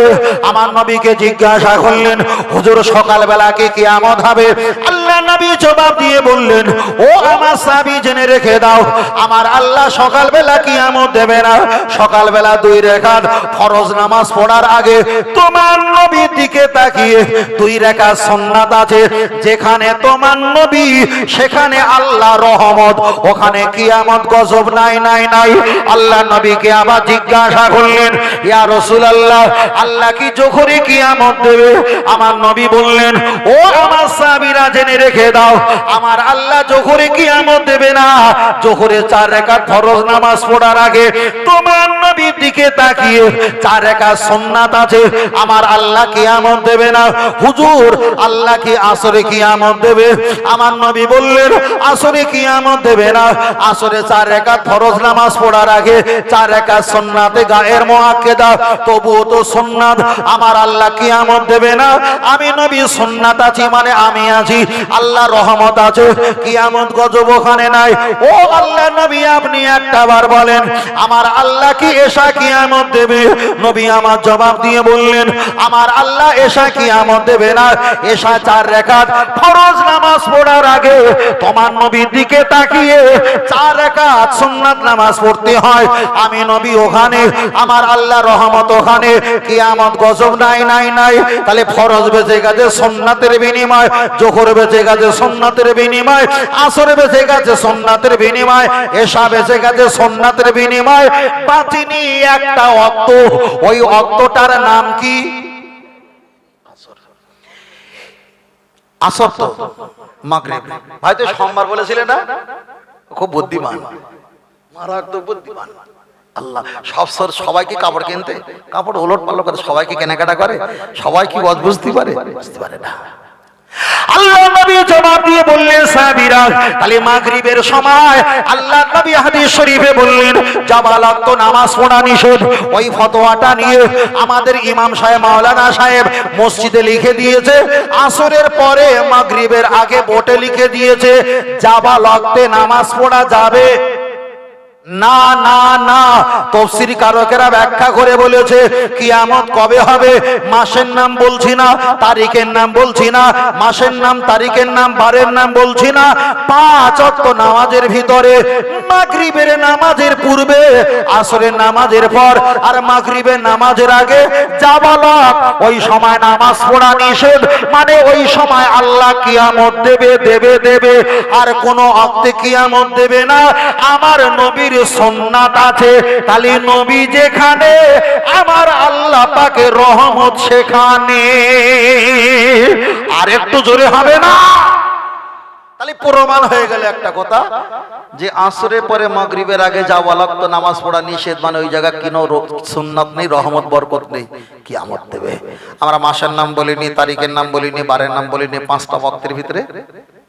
আমার নবীকে জিজ্ঞাসা করলেন, হুজুর সকালবেলা কি কিয়ামত হবে? আল্লাহ নবী জবাব দিয়ে বললেন, ও আমার সাহাবী জেনে রেখে দাও, আমার আল্লাহ সকালবেলা কিয়ামত দেবে না। সকালবেলা 2 রাকাত ফরজ নামাজ পড়ার আগে তোমার নবীর দিকে তাকিয়ে 2 রাকাত সুন্নাত আছে, যেখানে তোমার নবী সেখানে আল্লাহ রহমত, ওখানে কিয়ামত গজব নাই নাই নাই। আল্লাহ নবীকে আবার জিজ্ঞাসা করলেন, ইয়া রাসূলুল্লাহ, আল্লাহ কি জোহরে কিয়ামত দেবে? আমার নবী বললেন, ও আমার সাহাবীরা জেনে রেখে দাও, আমার আল্লাহ জোহরে কিয়ামত দেবে না। জোহরে 4 রাকাত ফরজ নামাজ পড়ার আগে তোমার নবীর দিকে তাকিয়ে 4 রাকাত সুন্নাত আছে, আমার আল্লাহ কিয়ামত দেবে না। হুজুর আল্লাহ কি আসরে কিয়ামত দেবে? আমার নবী বললেন, আসরে কিয়ামত দেবে না। আসরে 4 রাকাত ফরজ নামাজ পড়ার আগে 4 রাকাত সুন্নাতে গায়ের মুআক্কেদা, তবুও তো সুন্নাত, আমার আল্লাহ কিয়ামত দেবে না। আমি নবী সুন্নাত আছি মানে আমি আছি, আল্লাহ রহমত আছে, কিয়ামত গজব ওখানে নাই। ও আল্লাহ নবী, আপনি একটা বার বলেন, আমার আল্লাহ কি এশা কিয়ামত দেবে? নবী আমার জবাব দিয়ে বললেন, আমার আল্লাহ এশা কিয়ামত দেবে না। এশা 4 রাকাত ফরজ নামাজ পড়ার আগে তোমার নবীর দিকে তাকিয়ে 4 রাকাত সুন্নাত নামাজ পড়তে হয়। আমি নবী ওখানে, আমার আল্লাহ রহমত ওখানে, কিয়ামত গজব নাই নাই নাই। তাহলে ফরজ বেঁচে গেছে সুন্নাতের বিনিময়, জোহর বেঁচে গেছে সুন্নাতের বিনিময়, আসর বেঁচে গেছে সুন্নাতের বিনিময়, এশা বেঁচে গেছে সুন্নাতের বিনিময়। বাতিনি একটা ওয়াক্ত, ওই ওয়াক্তটার নাম কি? আসর তো মাগরিব। ভাই তো সোমবার বলেছিলেন না? খুব বুদ্ধিমান, মারাত্মক বুদ্ধিমান। আল্লাহ সবাইকে কাপড় কিনতে, কাপড় ওলট পালট করে সবাইকে কেনাকাটা করে, সবাই কি বুঝতে পারে? বুঝতে পারে না। আল্লাহ নবী জবাব দিয়ে বললেন, সাহাবীরা তাহলে মাগরিবের সময় আল্লাহ নবী হাদিস শরীফে বললেন, জাবালাত নামাজ পড়া নিষেধ। ওই ফতোয়াটা নিয়ে আমাদের ইমাম সাহেব, মাওলানা সাহেব মসজিদে লিখে দিয়েছে, আসরের পরে মাগরিবের আগে বোর্ডে লিখে দিয়েছে, জাবালাতে নামাজ পড়া যাবে না না না। তাফসীর কারকেরা ব্যাখ্যা করে বলেছে, কিয়ামত কবে হবে? মাসের নাম বলছি না, তারিখের নাম বলছি না, মাসের নাম, তারিখের নাম, বারের নাম বলছি না। 5 ওয়াক্ত নামাজের ভিতরে মাগরিবের নামাজের পূর্বে, আসরের নামাজের পর আর মাগরিবের নামাজের আগে জাবালাত, ওই সময় নামাজ পড়া নিষেধ। মানে ওই সময় আল্লাহ কিয়ামত দেবে দেবে দেবে, আর কোন ওয়াক্তে কিয়ামত দেবে না। আমার নবীর সুন্নাত আছে, তাহলে নবী যেখানে আমার আল্লাহ পাকের রহমত সেখানে। আর একটু জোরে হবে না? তাহলে প্রমাণ হয়ে গেল একটা কথা, যে আসরের পরে মাগরিবের আগে জাওয়ালাত নামাজ পড়া নিষেধ, মানে ওই জায়গা কোনো সুন্নাত নেই, রহমত বরকত নেই, কিয়ামত দেবে। আমরা মাসের নাম বলিনি, তারিখের নাম বলিনি, বারের নাম বলিনি, 5টা ওয়াক্তের ভিতরে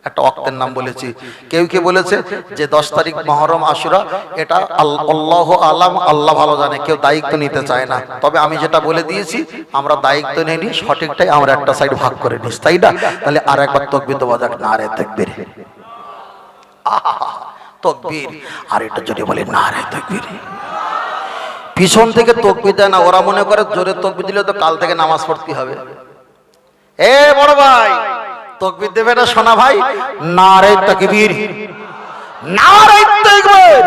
একটা ওয়াক্তের নাম বলেছি। কেউ কে বলেছে যে 10 তারিখ মুহররম আশুরা, এটা আল্লাহু আলাম, আল্লাহ ভালো জানে, কেউ দায়িত্ব নিতে চায় না। তবে আমি যেটা বলে দিয়েছি, আমরা দায়িত্ব নেই, সঠিকটাই আমরা একটা সাইড ভাগ করে নিস, তাই না? তাহলে আর একবার তাকবীর দেওয়া যাক, নারে তাকবীর, তাকবীর। আর এটা যদি বলে নারে তাকবীর, পিছন থেকে তাকবীর দেয় না, ওরা মনে করে জোরে তাকবীর দিলে তো কাল থেকে নামাজ পড়তে হবে। এ বড় ভাই, তাকবীর দেবে না শোনা ভাই? নারে তাকবীর, নারে তাকবীর।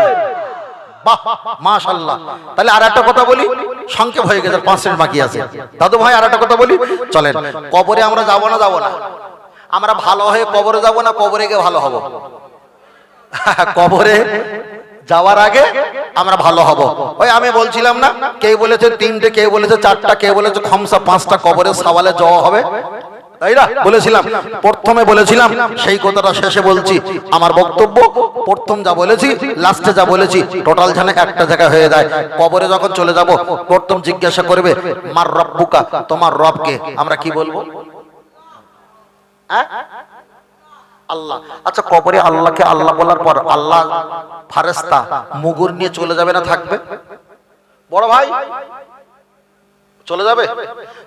বাহ মাশাআল্লাহ। তাহলে আর একটা কথা বলি, সংক্ষেপ হয়ে গেছে, 5 মিনিট বাকি আছে। দাদু ভাই আর একটা কথা বলি, চলেন। কবরে আমরা যাব না? যাব না। আমরা ভালো হয়ে কবরে যাব না, কবরে গিয়ে ভালো হব? কবরে যাওয়ার আগে আমরা ভালো হব। ওই আমি বলছিলাম না, কেউ বলেছে 3টে, কেউ বলেছে 4টা, কেউ বলেছে খমসা 5টা কবরের সওয়ালে জবাব হবে, তাই না? বলেছিলাম, প্রথমে বলেছিলাম, সেই কথাটা শেষে বলছি। আমার বক্তব্য প্রথম যা বলেছি, লাস্টে যা বলেছি, টোটাল যেন একটা জায়গায় হয়ে যায়। কবরে যখন চলে যাব, প্রথম জিজ্ঞাসা করবে, মার রব্বুকা, তোমার রবকে। আমরা কি বলবো? আল্লাহ। আচ্ছা, কবরে আল্লাহকে আল্লাহ বলার পর আল্লাহ ফারেস্তা মুগুর নিয়ে চলে যাবে না থাকবে? বড় ভাই চলে যাবে?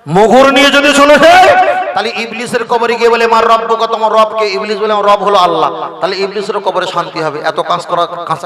মুগুর নিয়ে যদি চলে যায়, তাহলে ইবলিসের কবরে গিয়ে বলে মার রব্বুকা, তোমার রবকে। ইবলিস বলে আমার রব হলো আল্লাহ। তাহলে ইবলিসের কবরে শান্তি হবে। এত কাজ করা কাঁচা